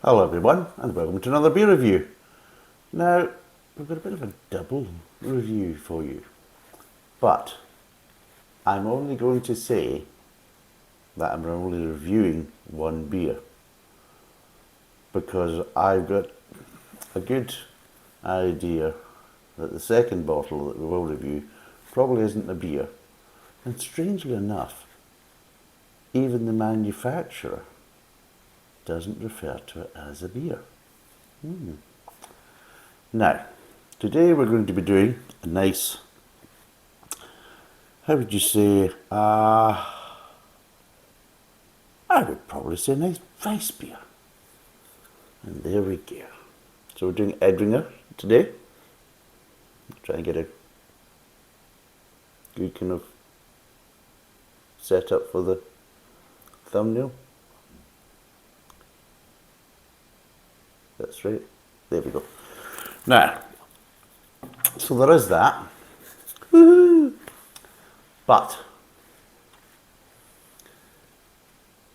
Hello everyone and welcome to another beer review. Now we've got a bit of a double review for you, but I'm only going to say that I'm only reviewing one beer because I've got a good idea that the second bottle that we will review probably isn't a beer, and strangely enough even the manufacturer doesn't refer to it as a beer. Now, today we're going to be doing a nice, how would you say, I would probably say a nice Wiessbeer. And there we go. So we're doing Erdinger today. Try and get a good kind of setup for the thumbnail. That's right. There we go. Now, so there is that. Woo-hoo. But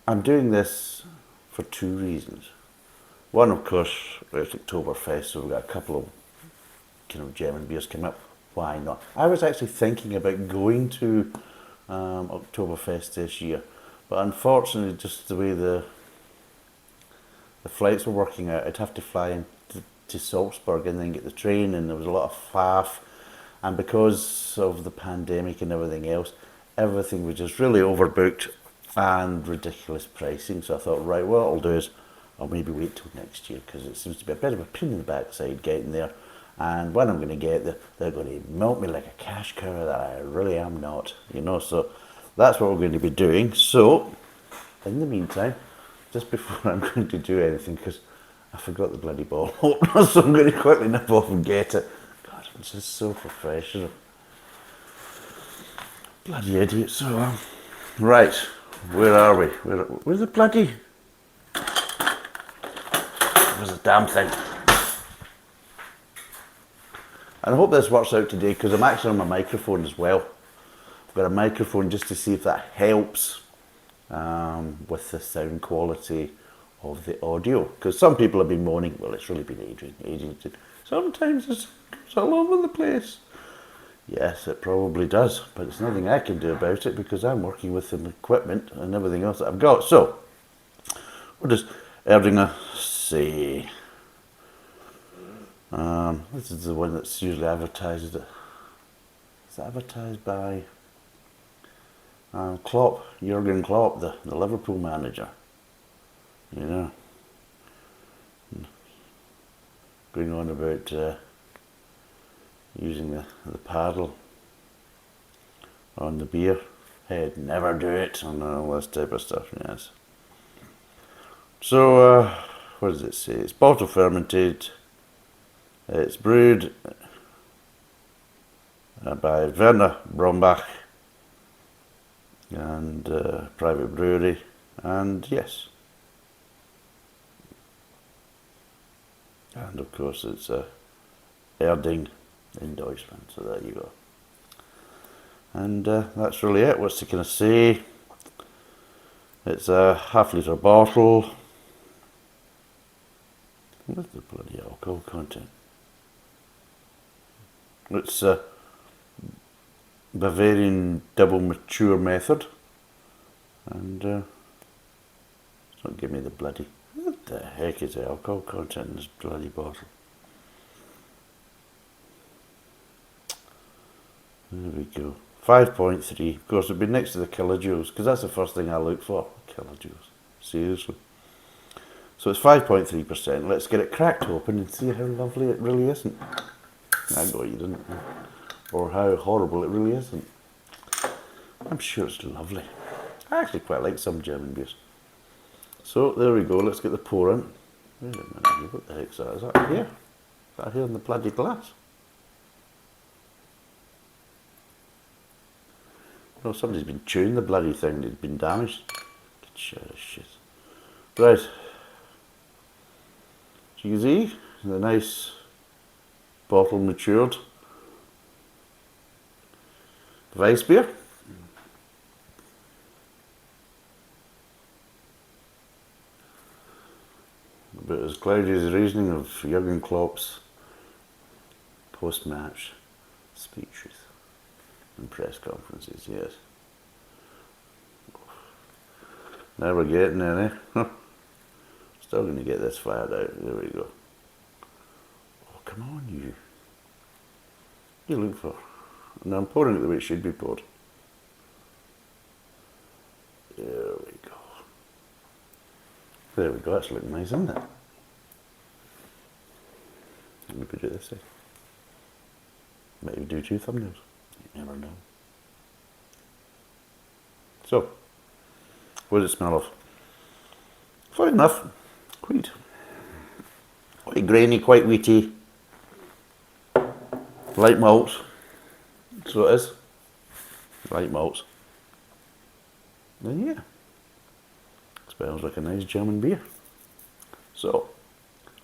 I'm doing this for two reasons. One, of course, it's Oktoberfest, so we've got a couple of kind of German beers coming up. Why not? I was actually thinking about going to Oktoberfest this year, but unfortunately, just the way the flights were working out, I'd have to fly to Salzburg and then get the train, and there was a lot of faff, and because of the pandemic and everything else, everything was just really overbooked and ridiculous pricing. So I thought, right, what I'll do is I'll maybe wait till next year, because it seems to be a bit of a pain in the backside getting there, and when I'm going to get there, they're going to milk me like a cash cow that I really am not, you know. So that's what we're going to be doing. So in the meantime, just before I'm going to do anything, because I forgot the bloody bottle opener, so I'm going to quickly nip off and get it. God, I'm just so professional. Bloody idiot. So, right, where are we? Where's the bloody... Where's the damn thing? And I hope this works out today, because I'm actually on my microphone as well. I've got a microphone just to see if that helps with the sound quality of the audio, because some people have been moaning, well, it's really been Adrian. Sometimes it's all over the place. Yes, it probably does, but it's nothing I can do about it, because I'm working with the equipment and everything else that I've got. So, what does Erdinger say? This is the one that's usually advertised. It's advertised by Klopp, Jurgen Klopp, the Liverpool manager. You know, going on about using the paddle on the beer head, never do it, and all this type of stuff. Yes. So, what does it say? It's bottle fermented. It's brewed by Werner Brombach and private brewery, and yes. And of course it's Erding in Deutschland, so there you go. And that's really it. What's it going to say? It's a half-litre bottle. What's the bloody alcohol content? It's a Bavarian double mature method, and don't give me the bloody... What the heck is the alcohol content in this bloody bottle? There we go. 5.3. Of course, it'd be next to the kilojoules, because that's the first thing I look for. Kilojoules. Seriously. So it's 5.3%. Let's get it cracked open and see how lovely it really isn't. I know you didn't. Or how horrible it really isn't. I'm sure it's lovely. I actually quite like some German beers. So there we go, let's get the pour in. Wait a minute, what the heck's that? Is that here? Is that here in the bloody glass? No, somebody's been chewing the bloody thing, it's been damaged. Get shit of shit. Right. So you can see, the nice bottle matured Wiessbeer. But as cloudy as the reasoning of Jurgen Klopp's post-match speeches and press conferences, yes. Now we're getting there, eh? Still going to get this fired out. There we go. Oh, come on, you. You look for. And I'm pouring it the way it should be poured. There we go. There we go. That's looking nice, isn't it? Let me put it this way. Maybe do 2 thumbnails. You never know. So, what does it smell of? Fine enough. Quite grainy, quite wheaty. Light malts. So it is. Light malts. And yeah. Smells like a nice German beer. So,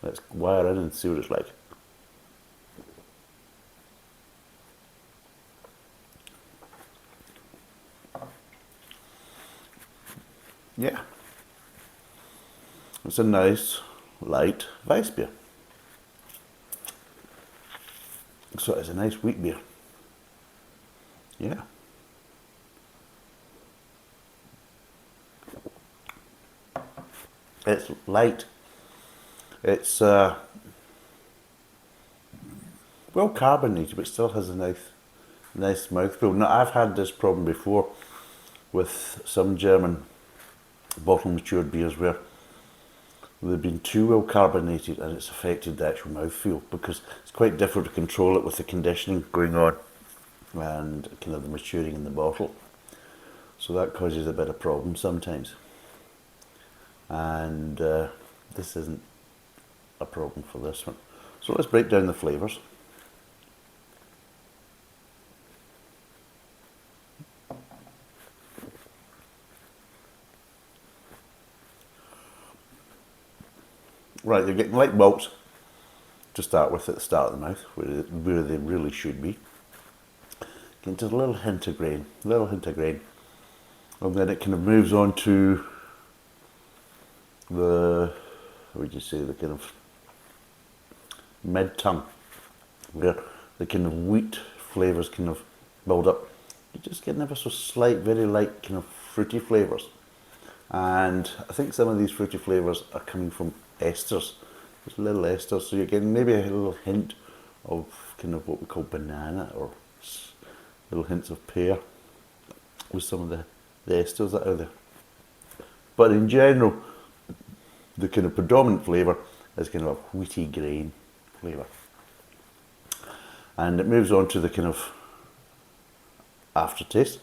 let's wire in and see what it's like. Yeah. It's a nice, light Wiessbeer. So it's a nice wheat beer. Yeah. It's light. It's well carbonated, but still has a nice mouthfeel. Now, I've had this problem before with some German bottle matured beers where they've been too well carbonated and it's affected the actual mouthfeel, because it's quite difficult to control it with the conditioning going on and kind of the maturing in the bottle. So that causes a bit of problem sometimes. And this isn't a problem for this one. So let's break down the flavours. Right, they're getting light malts to start with at the start of the mouth, where they really should be. Getting just a little hint of grain, and then it kind of moves on to the, what would you say, the kind of mid-tongue, where the kind of wheat flavours kind of build up. You just get ever so slight, very light kind of fruity flavours. And I think some of these fruity flavours are coming from esters, just little esters, so you're getting maybe a little hint of kind of what we call banana, or little hints of pear with some of the esters that are there. But in general, the kind of predominant flavour is kind of a wheaty grain flavour. And it moves on to the kind of aftertaste.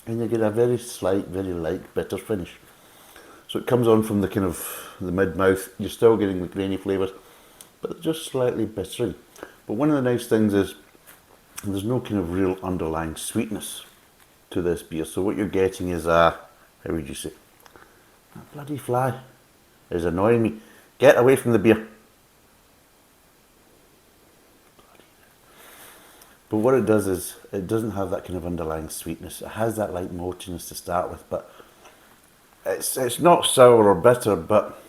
And you get a very slight, very light bitter finish. So it comes on from the kind of the mid-mouth. You're still getting the grainy flavours, but just slightly bittering. But one of the nice things is there's no kind of real underlying sweetness to this beer. So what you're getting is a, how would you say, that bloody fly is annoying me. Get away from the beer. But what it does is, it doesn't have that kind of underlying sweetness. It has that light maltiness to start with, but it's not sour or bitter, but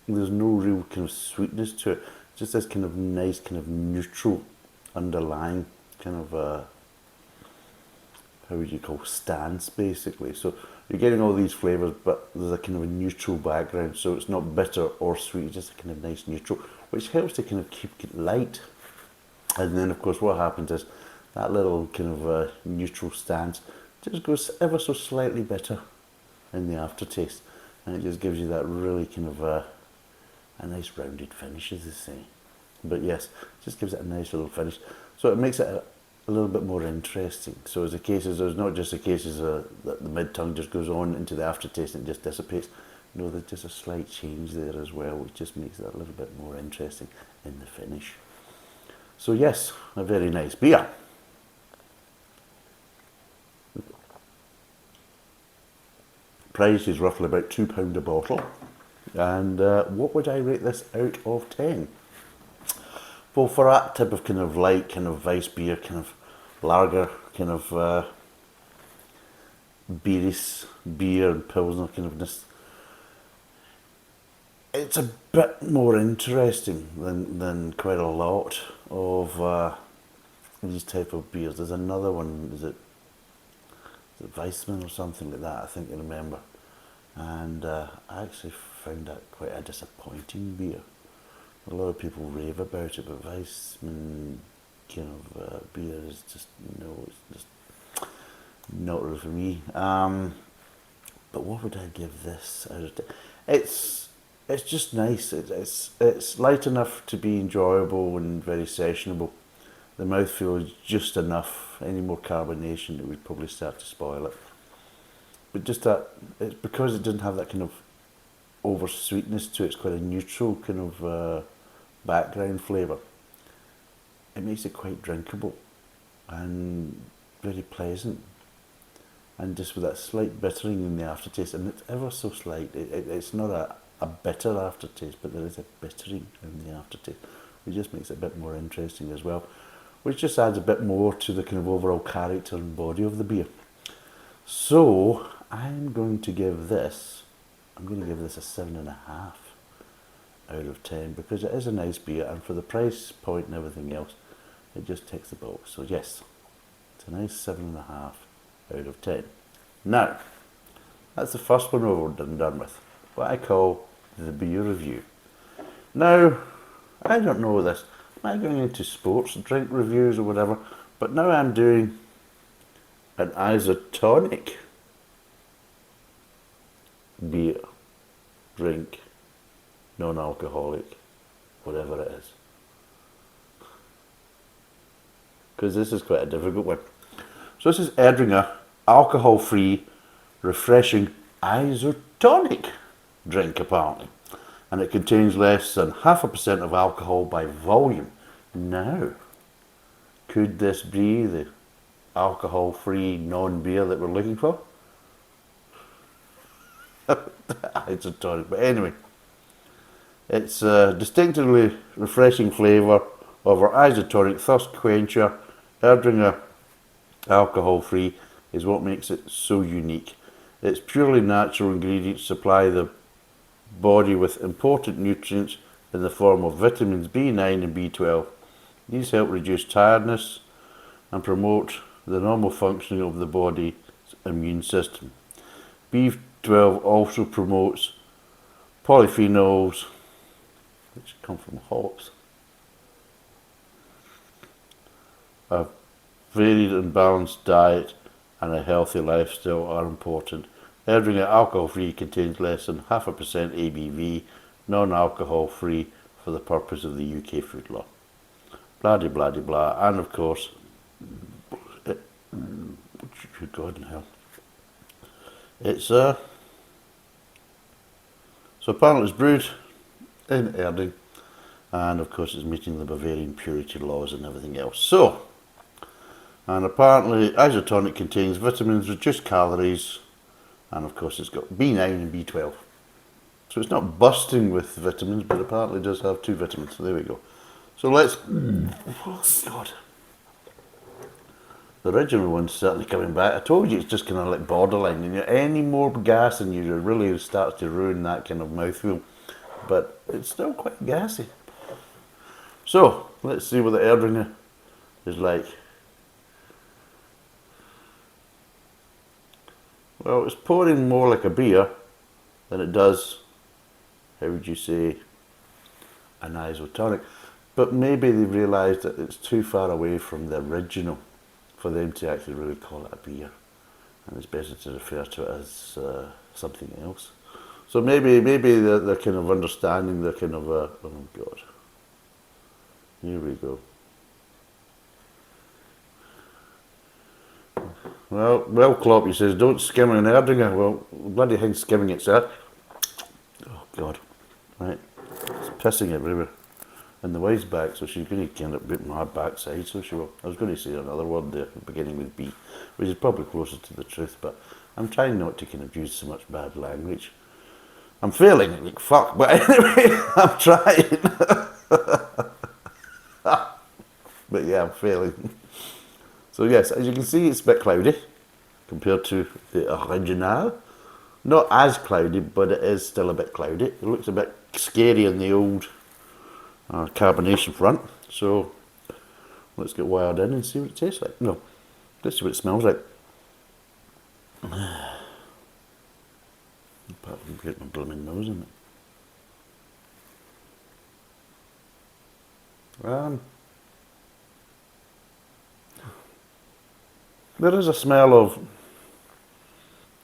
there's no real kind of sweetness to it. Just this kind of nice, kind of neutral underlying kind of, how would you call, stance basically. So you're getting all these flavours, but there's a kind of a neutral background, so it's not bitter or sweet, just a kind of nice neutral, which helps to kind of keep it light. And then of course what happens is that little kind of neutral stance just goes ever so slightly bitter in the aftertaste, and it just gives you that really kind of a nice rounded finish, as they say. But yes, it just gives it a nice little finish, so it makes it a little bit more interesting. So as the cases, there's not just the cases that the mid-tongue just goes on into the aftertaste and it just dissipates. No, there's just a slight change there as well, which just makes it a little bit more interesting in the finish. So yes, a very nice beer. Price is roughly about £2 a bottle. And what would I rate this out of 10? Well, for that type of kind of light, kind of Wiessbeer, kind of lager, kind of beer and pilsner kind of this, it's a bit more interesting than quite a lot of these type of beers. There's another one, is it Weissman or something like that, I think I remember. And I actually found that quite a disappointing beer. A lot of people rave about it, but Weissman kind of beer is just, it's just not really for me. But what would I give this out of 10? It's just nice. It's light enough to be enjoyable and very sessionable. The mouthfeel is just enough. Any more carbonation, it would probably start to spoil it. But just that, it's because it doesn't have that kind of over sweetness to it. It's quite a neutral kind of background flavour. It makes it quite drinkable and very pleasant. And just with that slight bittering in the aftertaste, and it's ever so slight. It's not a bitter aftertaste, but there is a bittering in the aftertaste, which just makes it a bit more interesting as well, which just adds a bit more to the kind of overall character and body of the beer. So I'm going to give this a 7.5 out of 10, because it is a nice beer, and for the price point and everything else, it just ticks the box. So yes, it's a nice 7.5 out of 10. Now, that's the first one over and done with, what I call the beer review. Now, I don't know this, am I going into sports drink reviews or whatever, but now I'm doing an isotonic beer, drink, non-alcoholic, whatever it is. Because this is quite a difficult one. So this is Erdinger, alcohol-free, refreshing isotonic drink apparently. And it contains less than 0.5% of alcohol by volume. Now, could this be the alcohol-free non-beer that we're looking for? Isotonic, but anyway. It's a distinctively refreshing flavour of our isotonic thirst quencher. Erdinger alcohol-free is what makes it so unique. Its purely natural ingredients supply the body with important nutrients in the form of vitamins B9 and B12. These help reduce tiredness and promote the normal functioning of the body's immune system. B12 also promotes polyphenols, which come from hops. A varied and balanced diet and a healthy lifestyle are important. Erdinger alcohol-free contains less than 0.5% ABV, non-alcohol free for the purpose of the UK food law. Blah de blah de blah, and of course, good God in hell. It's so apparently it's brewed in Erding, and of course it's meeting the Bavarian purity laws and everything else. So, and apparently isotonic contains vitamins, reduced calories, and of course it's got B9 and B12. So it's not busting with vitamins, but apparently does have 2 vitamins, so there we go. So let's, oh God. The original one's certainly coming back. I told you it's just kind of like borderline, and any more gas in you really starts to ruin that kind of mouthfeel. But it's still quite gassy. So, let's see what the Erdinger is like. Well, it's pouring more like a beer than it does, how would you say, an isotonic. But maybe they realised that it's too far away from the original for them to actually really call it a beer. And it's better to refer to it as something else. So maybe they're kind of understanding, they're kind of, oh God, here we go. Well, Klopp, he says, don't skim an Erdinger. Well, bloody thing skimming it, sir. Oh God, right, it's pissing everywhere. And the wife's back, so she's going to end up beating my backside, so she will. I was going to say another word there, beginning with B, which is probably closer to the truth, but I'm trying not to kind of use so much bad language. I'm failing, like fuck, but anyway, I'm trying. yeah, I'm failing. So yes, as you can see, it's a bit cloudy compared to the original. Not as cloudy, but it is still a bit cloudy. It looks a bit scary on the old carbonation front. So let's get wired in and see what it tastes like. No, let's see what it smells like. Apart from getting my blooming nose in it. There is a smell of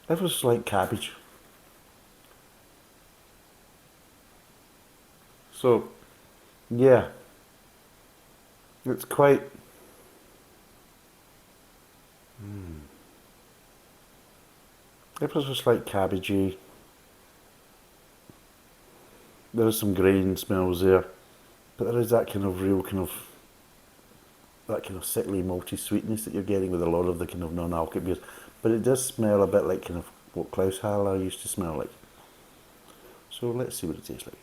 ever slight cabbage. So, yeah, it's quite. Ever so slight cabbagey. There is some grain smells there, but there is that kind of real that kind of sickly malty sweetness that you're getting with a lot of the kind of non-alcoholic beers. But it does smell a bit like kind of what Klaus Haller used to smell like. So let's see what it tastes like.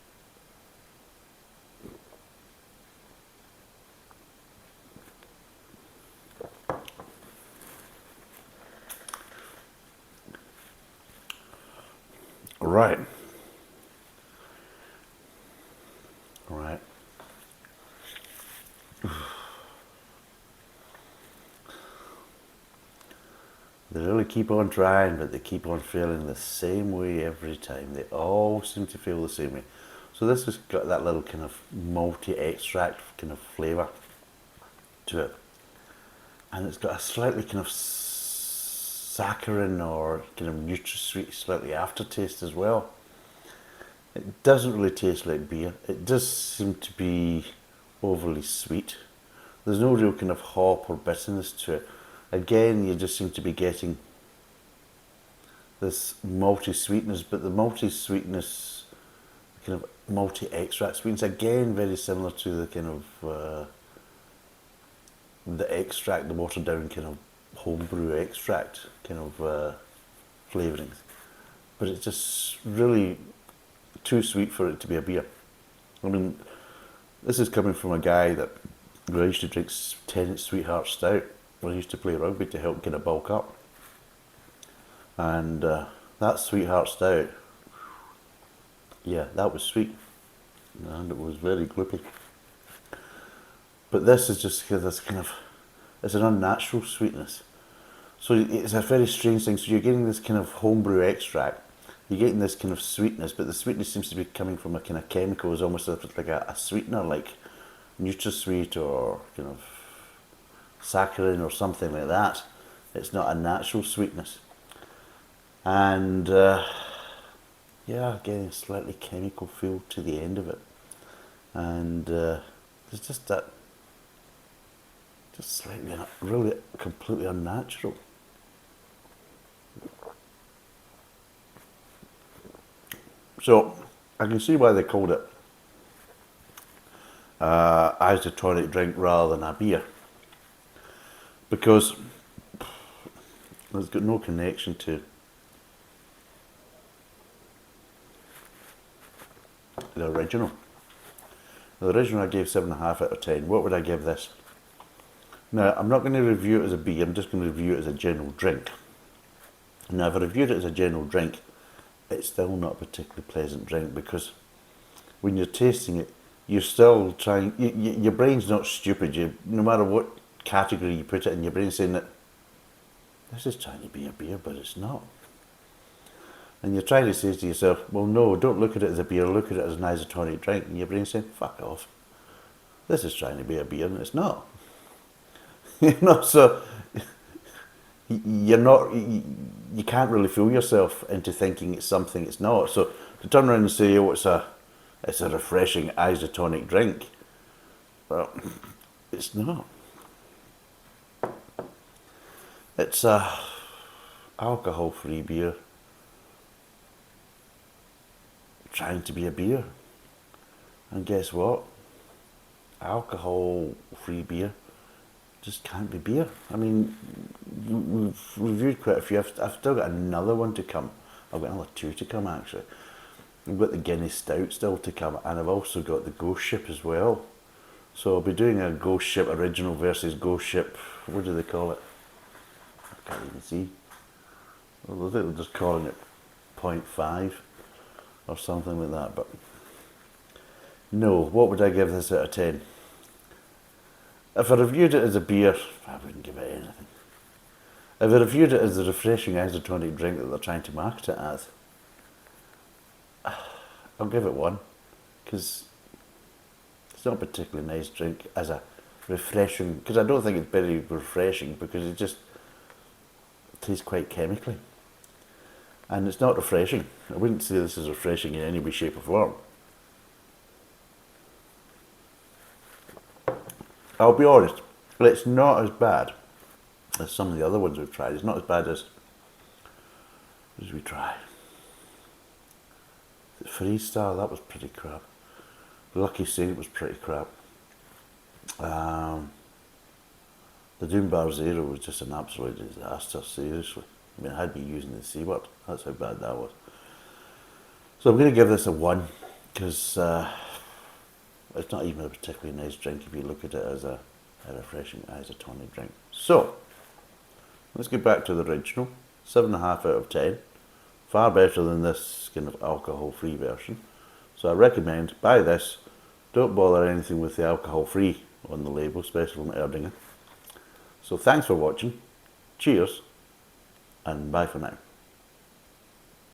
Right. Right. They really keep on trying, but they keep on feeling the same way every time. They all seem to feel the same way. So this has got that little kind of malty extract kind of flavour to it. And it's got a slightly kind of saccharine or kind of NutraSweet slightly aftertaste as well. It doesn't really taste like beer. It does seem to be overly sweet. There's no real kind of hop or bitterness to it. Again, you just seem to be getting this malty sweetness, but the malty sweetness, kind of malty extract sweetness, again very similar to the kind of the extract, the watered down kind of homebrew extract kind of flavourings. But it's just really too sweet for it to be a beer. I mean, this is coming from a guy that used to drink Tennant Sweetheart Stout when he used to play rugby to help kind of bulk up. And that Sweetheart Stout, yeah, that was sweet. And it was very gloopy. But this is just this kind of, it's an unnatural sweetness. So it's a very strange thing. So you're getting this kind of homebrew extract, you're getting this kind of sweetness, but the sweetness seems to be coming from a kind of chemical, it's almost like a sweetener, like NutraSweet or kind of saccharin or something like that. It's not a natural sweetness. And yeah, getting a slightly chemical feel to the end of it. And there's just that, just slightly, really completely unnatural. So I can see why they called it isotonic drink rather than a beer, because there's got no connection to the original. The original I gave 7.5 out of 10. What would I give this? Now, I'm not going to review it as a beer, I'm just going to review it as a general drink. Now, if I reviewed it as a general drink, it's still not a particularly pleasant drink, because when you're tasting it, you're still trying, your brain's not stupid. No matter what category you put it in, your brain's saying that this is trying to be a beer, but it's not. And you're trying to say to yourself, well, no, don't look at it as a beer, look at it as an isotonic drink. And your brain's saying, fuck off. This is trying to be a beer, and it's not. So you're not, you can't really fool yourself into thinking it's something it's not. So to turn around and say, oh, it's a refreshing isotonic drink, well, it's not. It's a alcohol-free beer trying to be a beer. And guess what? Alcohol-free beer just can't be beer. I mean, we've reviewed quite a few. I've still got another one to come. I've got another 2 to come, actually. I've got the Guinness Stout still to come, and I've also got the Ghost Ship as well. So I'll be doing a Ghost Ship original versus Ghost Ship, what do they call it? I can't even see. Well, I think they're just calling it 0.5 or something like that, but no, what would I give this out of 10? If I reviewed it as a beer, I wouldn't give it anything. If I reviewed it as a refreshing isotonic drink that they're trying to market it as, I'll give it 1, because it's not a particularly nice drink as a refreshing, because I don't think it's very refreshing, because it just tastes quite chemically. And it's not refreshing. I wouldn't say this is refreshing in any way, shape or form. I'll be honest, it's not as bad as some of the other ones we've tried. It's not as bad as we tried. The Freestar, that was pretty crap. Lucky Saint was pretty crap. The Doombar Zero was just an absolute disaster, seriously. I mean, I had me using the C word. That's how bad that was. So I'm going to give this a 1, because it's not even a particularly nice drink if you look at it as a refreshing isotonic drink. So, let's get back to the original. 7.5 out of 10. Far better than this kind of alcohol-free version. So I recommend, buy this. Don't bother anything with the alcohol-free on the label, especially from Erdinger. So thanks for watching. Cheers, and bye for now.